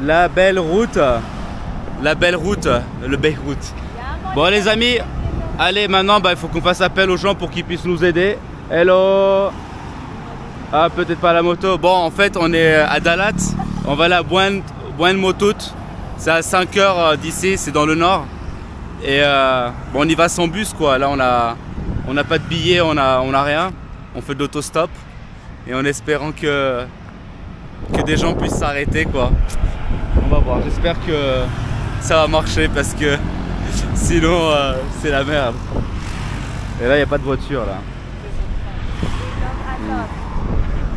La belle route. La belle route. Le Beyrouth. Bon les amis, allez maintenant il faut qu'on fasse appel aux gens pour qu'ils puissent nous aider. Hello. Ah peut-être pas la moto. Bon en fait on est à Dalat. On va aller à Bouane Motout. C'est à 5 heures d'ici, c'est dans le nord. Et bon, on y va sans bus quoi. Là on n'a pas de billets, on a rien. On fait de l'autostop. Et en espérant que des gens puissent s'arrêter quoi. On va voir, j'espère que ça va marcher parce que sinon c'est la merde. Et là il n'y a pas de voiture là.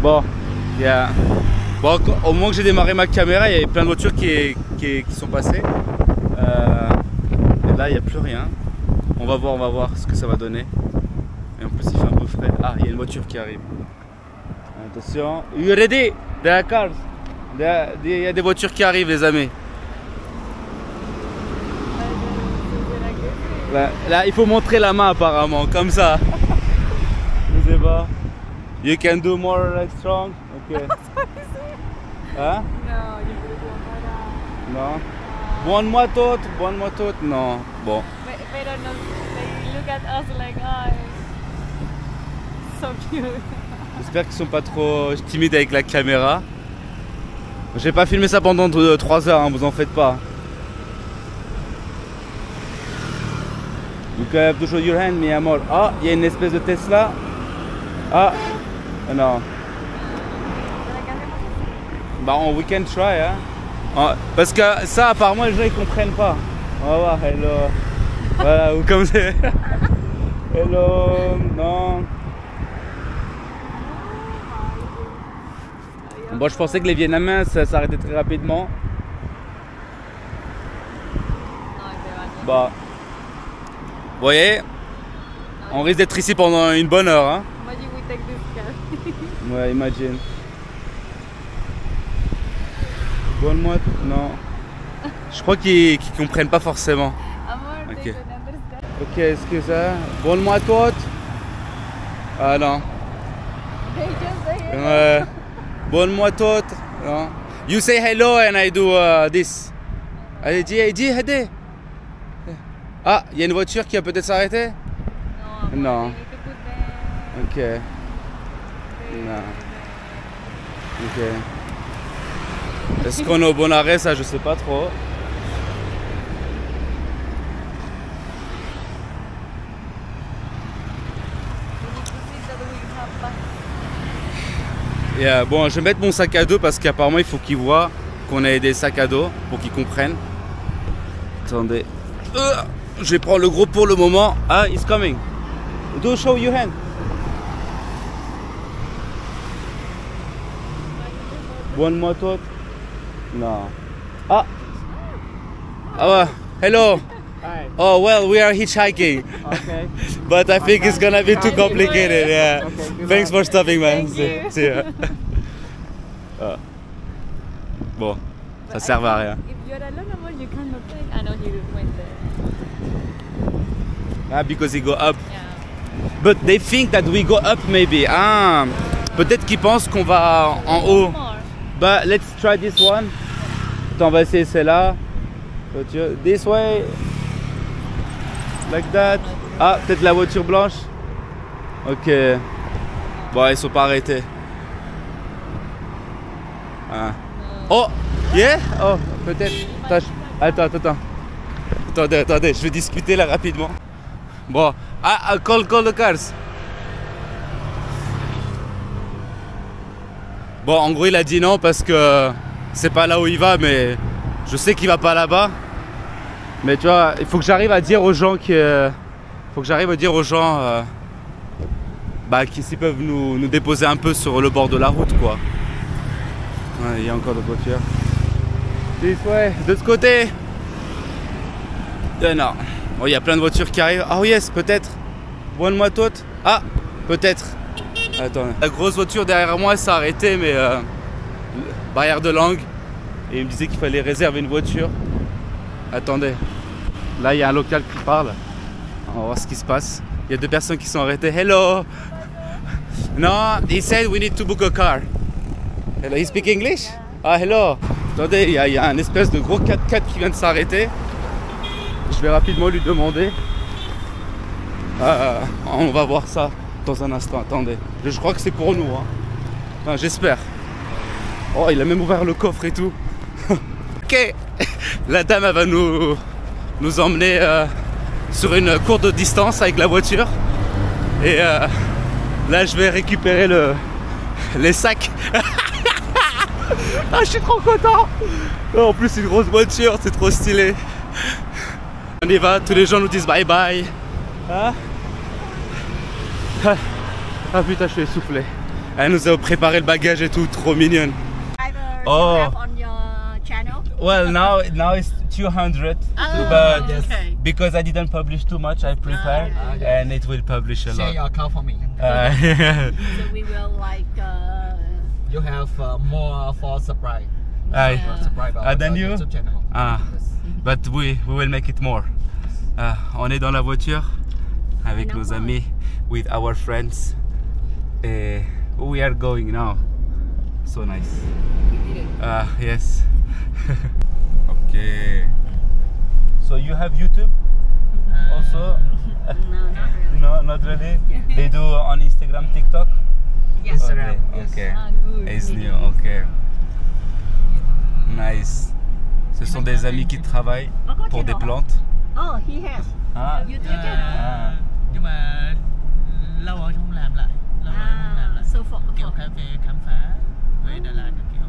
Bon, bon, au moment que j'ai démarré ma caméra, il y avait plein de voitures qui sont passées. Et là il n'y a plus rien. On va voir ce que ça va donner. Et en plus il fait un peu frais. Ah, il y a une voiture qui arrive. Attention. You ready? There are cars. Il y a des voitures qui arrivent les amis. Là, il faut montrer la main apparemment, comme ça. Je sais pas. You can do more like strong. Ok. Hein? Non. Bonne moi toute. Non. Bon. They don't know. They look at us like, oh, so cute. J'espère qu'ils sont pas trop timides avec la caméra. J'ai pas filmé ça pendant 3 heures, hein, vous en faites pas. You have to show your hand, mi amor. Ah, il y a une espèce de Tesla. Ah, non. Bah, we can try, hein. Ah, parce que ça, apparemment, les gens ils comprennent pas. On va voir, hello. Voilà, ou comme c'est. Hello, non. Bon, je pensais que les Vietnamiens ça s'arrêtait très rapidement. Bah, vous voyez, on risque d'être ici pendant une bonne heure. Hein. Ouais, imagine. Bonne-moi, non. Je crois qu'ils comprennent pas forcément. Ok. Ok, excuse ça. Bonne-moi toute. Ah non. Ouais. Bonne-moi toute. Non. You say hello and I do this. Allez, dis, ah, il y a une voiture qui va peut-être s'arrêter? Non. Ok. Non. Ok. Est-ce qu'on est au bon arrêt? Ça, je sais pas trop. Et bon, je vais mettre mon sac à dos parce qu'apparemment il faut qu'ils voient qu'on a des sacs à dos pour qu'ils comprennent. Attendez. Je vais prendre le gros pour le moment. Ah, it's coming. Do show your hand. One moto. No. Ah. Oh, hello. Hi. Oh well, we are hitchhiking. Okay. But I think it's gonna be too complicated. Yeah. Okay, Thanks for stopping, man. Thank you. See ya. Bon, ça sert à rien. If you're alone, you cannot take. I know he went there. Ah, because he go up. Yeah. But they think that we go up maybe. Ah, peut-être qu'ils pensent qu'on va en haut. More. But let's try this one. Attends, on va essayer celle-là. This way. Like that. Ah, peut-être la voiture blanche. Ok. Bon, ils sont pas arrêtés. Ah. Oh, yeah. Oh, peut-être. Attends. Attendez, je vais discuter là rapidement. Bon, call the cars. Bon, en gros, il a dit non parce que c'est pas là où il va, mais je sais qu'il va pas là-bas. Mais tu vois, il faut que j'arrive à dire aux gens bah, qui s'ils peuvent nous déposer un peu sur le bord de la route, quoi. Ouais, il y a encore d'autres voitures. Ouais, de ce côté. Non. Bon, il y a plein de voitures qui arrivent. Oh yes, peut-être. Bonne-moi toute. Ah, peut-être. Attends. La grosse voiture derrière moi s'est arrêtée, mais barrière de langue. Et il me disait qu'il fallait réserver une voiture. Attendez. Là, il y a un local qui parle. On va voir ce qui se passe. Il y a 2 personnes qui sont arrêtées. Hello. No, he said we need to book a car. Hello, he speak English? Ah, hello. Attendez, il y a un espèce de gros 4x4 qui vient de s'arrêter. Je vais rapidement lui demander. On va voir ça dans un instant. Attendez. Je crois que c'est pour nous. Hein. Enfin, j'espère. Oh, il a même ouvert le coffre et tout. Ok. La dame, elle va nous emmener sur une courte distance avec la voiture. Et là, je vais récupérer les sacs. Ah, je suis trop content. En plus, une grosse voiture, c'est trop stylé. On y va, tous les gens nous disent bye bye. Ah, ah putain, je suis essoufflé. Elle nous a préparé le bagage et tout, trop mignonne. Oh. Well, now it's 200, but okay. because I didn't publish too much, I prepared, and it will publish a lot. Share your account for me. So we will like. You have more for surprise. Surprise than you? YouTube channel. But we will make it more. On est dans la voiture avec nos amis, with our friends. Et we are going now. So nice. Yes. Okay. So you have YouTube also? No, not really. They do on Instagram, TikTok. Yes. Instagram. Okay. Good. It's new. Okay. Nice. Ce sont des amis qui travaillent pour des plantes. Oh, he has. Ah. You take it. Nhưng mà lâu rồi không làm lại. Lâu rồi không làm lại. So for Kiểu về khám phá về Đà Lạt kiểu.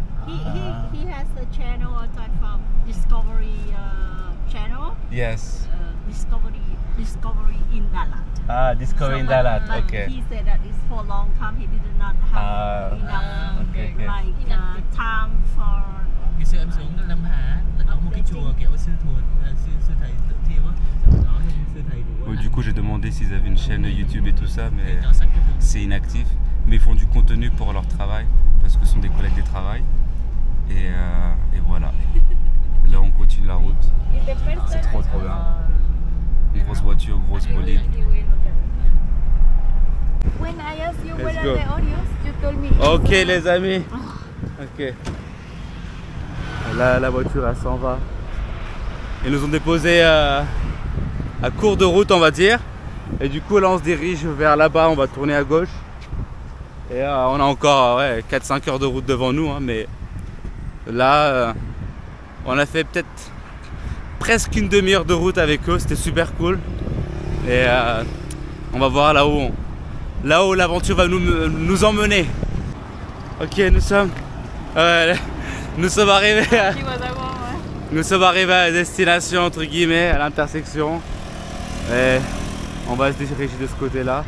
he has a channel on platform Discovery channel. Yes. Discovery in Đà Lạt. Discovering Đà Lạt. But Okay. he said that it's for a long time. He did not have enough okay. like time for. Ngày xưa em xuống Lâm Hà là có một cái chùa kiểu sư thầy tự thiêu á. Đó sư thầy đủ. Du coup, j'ai demandé s'ils avaient une chaîne YouTube et tout ça, mais c'est inactif. Mais ils font du contenu pour leur travail, parce que ce sont des collègues de travail. Et voilà. Là, on continue la route. C'est trop bien. Une grosse voiture, grosse bolide. When I asked you Let's what go. are the audios, you told me. Ok les amis. Ok. Là, la voiture, elle s'en va. Ils nous ont déposé à court de route, on va dire. Et du coup, là, on se dirige vers là-bas. On va tourner à gauche. Et on a encore 4-5 heures de route devant nous. Hein, mais là, on a fait peut-être presque une demi-heure de route avec eux. C'était super cool. Et on va voir là où l'aventure va nous emmener. Ok, nous sommes arrivés à... Nous sommes arrivés à la destination, entre guillemets, à l'intersection. Et on va se diriger de ce côté-là.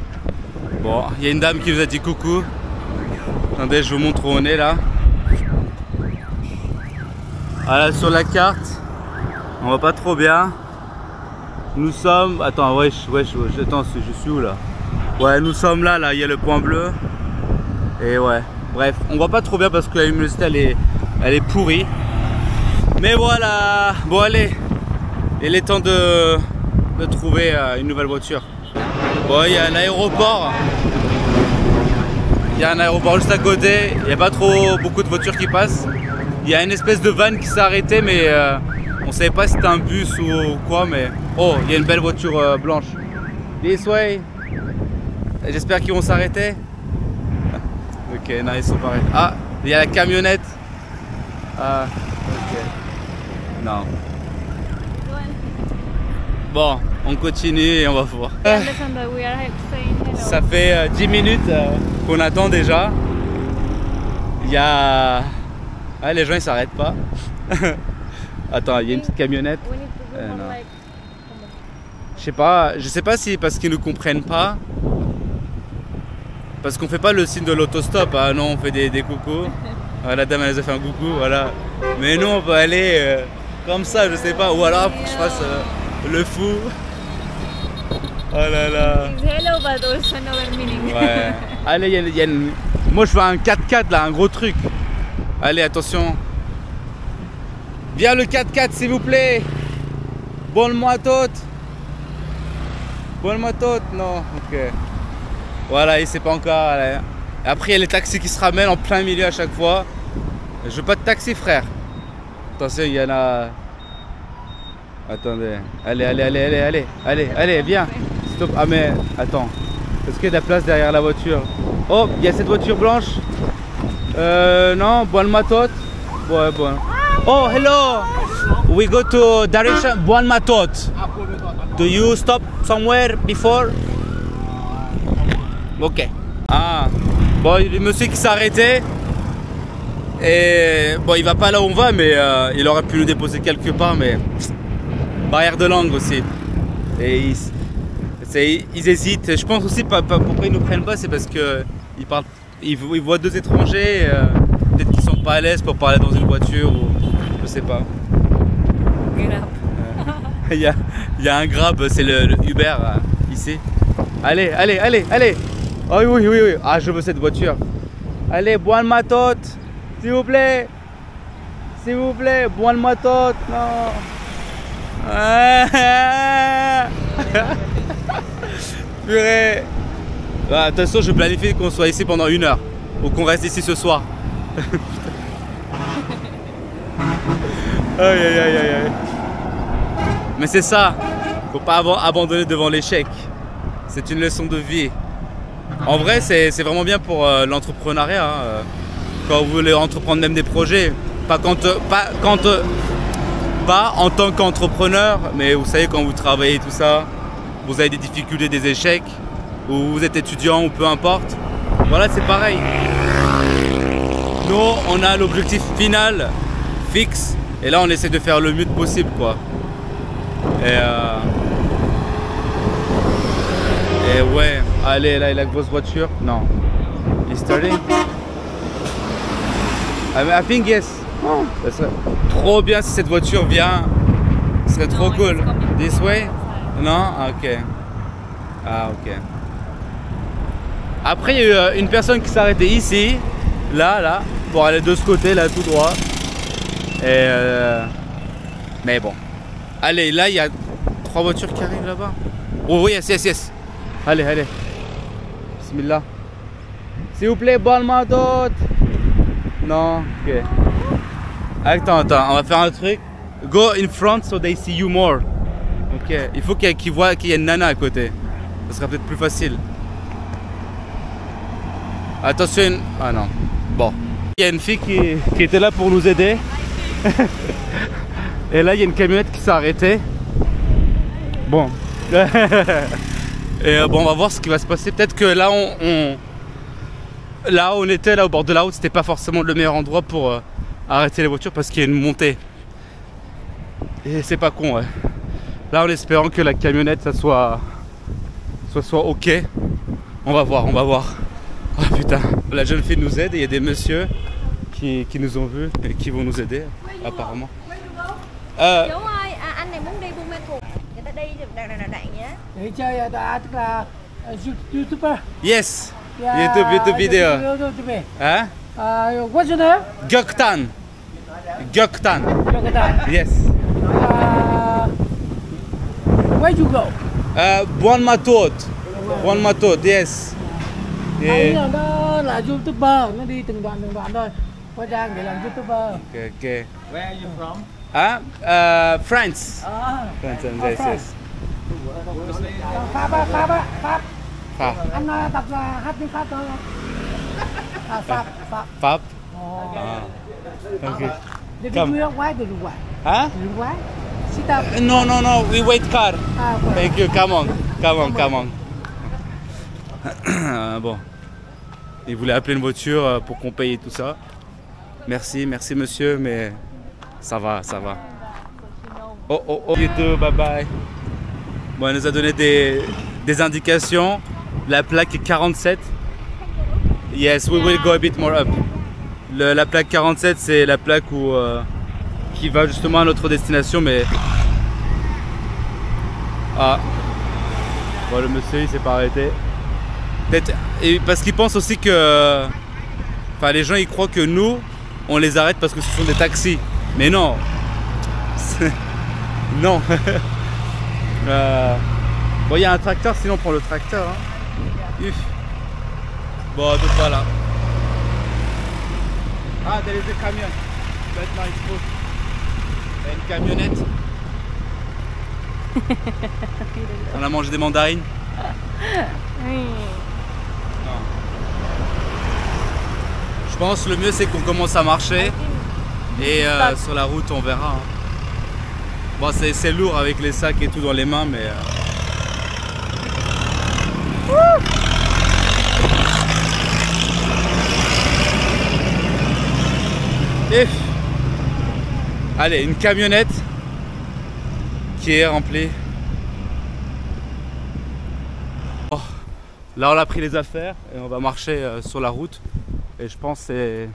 Bon, il y a une dame qui nous a dit coucou. Attendez, je vous montre où on est là. Voilà, sur la carte, on voit pas trop bien. Nous sommes... Attends, attends, je suis où là? Ouais, nous sommes là, il y a le point bleu. Et ouais, bref, on voit pas trop bien parce que la luminosité, elle est pourrie. Mais voilà, bon allez, il est temps de trouver une nouvelle voiture. Bon, il y a un aéroport. Il y a un aéroport juste à côté. Il n'y a pas trop beaucoup de voitures qui passent. Il y a une espèce de van qui s'est arrêtée, mais on savait pas si c'était un bus ou quoi. Mais oh, il y a une belle voiture blanche. This way. J'espère qu'ils vont s'arrêter. Ok, non, ils sont pas arrêtés. Ah, il y a la camionnette. Ah, ok. Non. Bon, on continue et on va voir. Ça fait 10 minutes qu'on attend déjà. Il y a... Ah, les gens ils s'arrêtent pas. Attends, il y a une petite camionnette. Non. Je sais pas si parce qu'ils ne comprennent pas. Parce qu'on fait pas le signe de l'autostop, hein. Non, on fait des coucous. La dame elle nous a fait un coucou, voilà. Mais nous on peut aller comme ça, je sais pas. Ou alors faut que je fasse le fou. Oh là là. Hello, but also another meaning. Ouais. Allez, il y a une... Moi je veux un 4x4 là, un gros truc. Allez, attention. Viens le 4x4 s'il vous plaît. Bonne-moi toute. Bonne-moi toute, non, ok. Voilà, il sait pas encore. Allez. Après, il y a les taxis qui se ramènent en plein milieu à chaque fois. Je veux pas de taxi, frère. Attention, il y en a... Attendez. Allez, viens. Stop. Ah mais, attends. Est-ce qu'il y a de la place derrière la voiture? Oh, il y a cette voiture blanche. Non, Buon Matot. Ouais, bon. Oh, hello. We go to direction Buon Matot. Do you stop somewhere before? Ok. Ah. Bon, le monsieur qui s'est arrêté. Et bon, il va pas là où on va, mais il aurait pu nous déposer quelque part, mais barrière de langue aussi. Et ils hésitent. Je pense aussi pourquoi ils nous prennent pas, c'est parce que ils voient deux étrangers. Peut-être qu'ils sont pas à l'aise pour parler dans une voiture ou je sais pas. Il y a un Grab, c'est le Uber ici. Allez. Oh oui. Ah, je veux cette voiture. Allez, Buon Matot. S'il vous plaît, Buon Matot, non. Purée. Bah, attention, je planifie qu'on soit ici pendant 1 heure ou qu'on reste ici ce soir. Aïe. Mais c'est ça, faut pas abandonner devant l'échec. C'est une leçon de vie. En vrai, c'est vraiment bien pour l'entrepreneuriat. Hein. Quand vous voulez entreprendre même des projets, pas en tant qu'entrepreneur, mais vous savez quand vous travaillez tout ça, vous avez des difficultés, des échecs, ou vous êtes étudiant ou peu importe. Voilà, c'est pareil. Nous, on a l'objectif final fixe, et là on essaie de faire le mieux possible, quoi. Et ouais, allez, là il a une grosse voiture. Non. He's starting. I think yes. Oh, ça serait trop bien si cette voiture vient. Ce serait trop cool. This way? Non? Ok. Ah, ok. Après, il y a eu une personne qui s'est arrêtée ici, là, pour aller de ce côté, là, tout droit. Et mais bon. Allez, là, il y a 3 voitures qui arrivent là-bas. Oh, oui, yes. Allez. Bismillah. S'il vous plaît, Buon Matot. Non, ok. Attends, on va faire un truc. Go in front so they see you more. Ok, il faut qu'ils voient qu'il y a une nana à côté. Ça sera peut-être plus facile. Attention. Ah non. Bon. Il y a une fille qui était là pour nous aider. Et là, il y a une camionnette qui s'est arrêtée. Bon. Et bon, on va voir ce qui va se passer. Peut-être que là, là où on était, là au bord de la route, c'était pas forcément le meilleur endroit pour arrêter les voitures parce qu'il y a une montée. Et c'est pas con, ouais. Là, en espérant que la camionnette, ça soit ok. On va voir. Oh putain. La jeune fille nous aide et il y a des messieurs qui nous ont vus et qui vont nous aider, apparemment. Anh này muốn đi Buôn Ma Thuột, người ta đi đoạn nhé. Để chơi tức là YouTuber. Yes. YouTube video. Hein? What's your name? Göktan. Yes. Where you go? Buon Matot, yes. Anh nó là YouTuber, nó đi từng đoạn thôi. Hóa trang để làm YouTuber. Okay. Where are you from? France. France, yes. Pháp. Anh tập hát tiếng Pháp thôi không? Pháp. Ok. Come. Từ Uruguay. Huh? Uruguay. Sit up. No, we wait car. Okay. Thank you, come on. Bon. Il voulait appeler une voiture pour qu'on paye tout ça. Merci monsieur, mais ça va. Oh, you too, bye bye. Bon, elle nous a donné des indications. La plaque est 47. Yes, we will go a bit more up. La plaque 47, c'est la plaque qui va justement à notre destination, mais... Ah. Bon, le monsieur, il s'est pas arrêté. Peut-être... Parce qu'il pense aussi que... Enfin, les gens, ils croient que nous, on les arrête parce que ce sont des taxis. Mais non. Non. Bon, il y a un tracteur, sinon on prend le tracteur. Hein. Bon, donc voilà. Ah, there is a camion. Maintenant, il faut. Une camionnette. On a mangé des mandarines. Oui. Je pense que le mieux c'est qu'on commence à marcher et sur la route on verra. Hein. Bon, c'est lourd avec les sacs et tout dans les mains, mais... Allez, une camionnette qui est remplie. Oh, là on a pris les affaires et on va marcher sur la route. Et je pense que c'est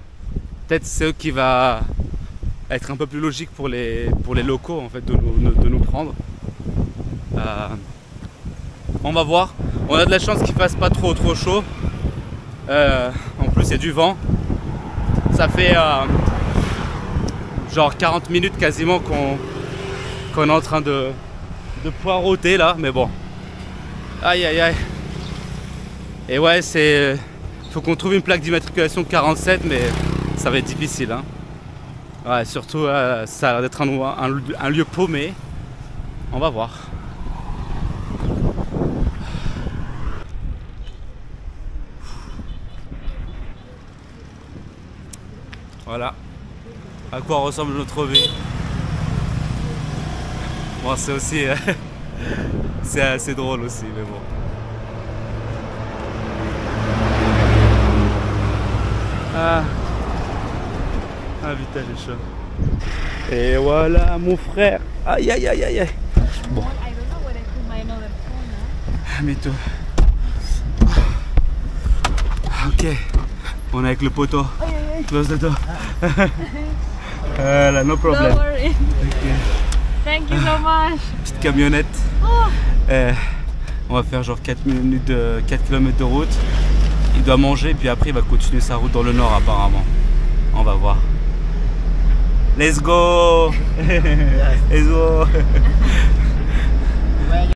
peut-être ce qui va être un peu plus logique pour les locaux en fait de nous prendre. On va voir. On a de la chance qu'il fasse pas trop chaud. En plus il y a du vent. Ça fait genre 40 minutes quasiment qu'on est en train de poireauter là, mais bon. Aïe aïe aïe. Et ouais, c'est... faut qu'on trouve une plaque d'immatriculation 47, mais ça va être difficile. Hein. Ouais, surtout, ça a l'air d'être un lieu paumé. On va voir. Voilà à quoi ressemble notre vie. Bon, c'est aussi... c'est assez drôle aussi, mais bon. Ah, vite, j'ai chaud. Et voilà mon frère. Aïe aïe aïe aïe. Bon. Me too. Ok. On est avec le poteau. Close the door. Voilà, no problem. Don't worry. Okay. Thank you so much. Petite camionnette. On va faire genre 4 km de route. Il doit manger puis après il va continuer sa route dans le nord apparemment. On va voir. Let's go. Let's go.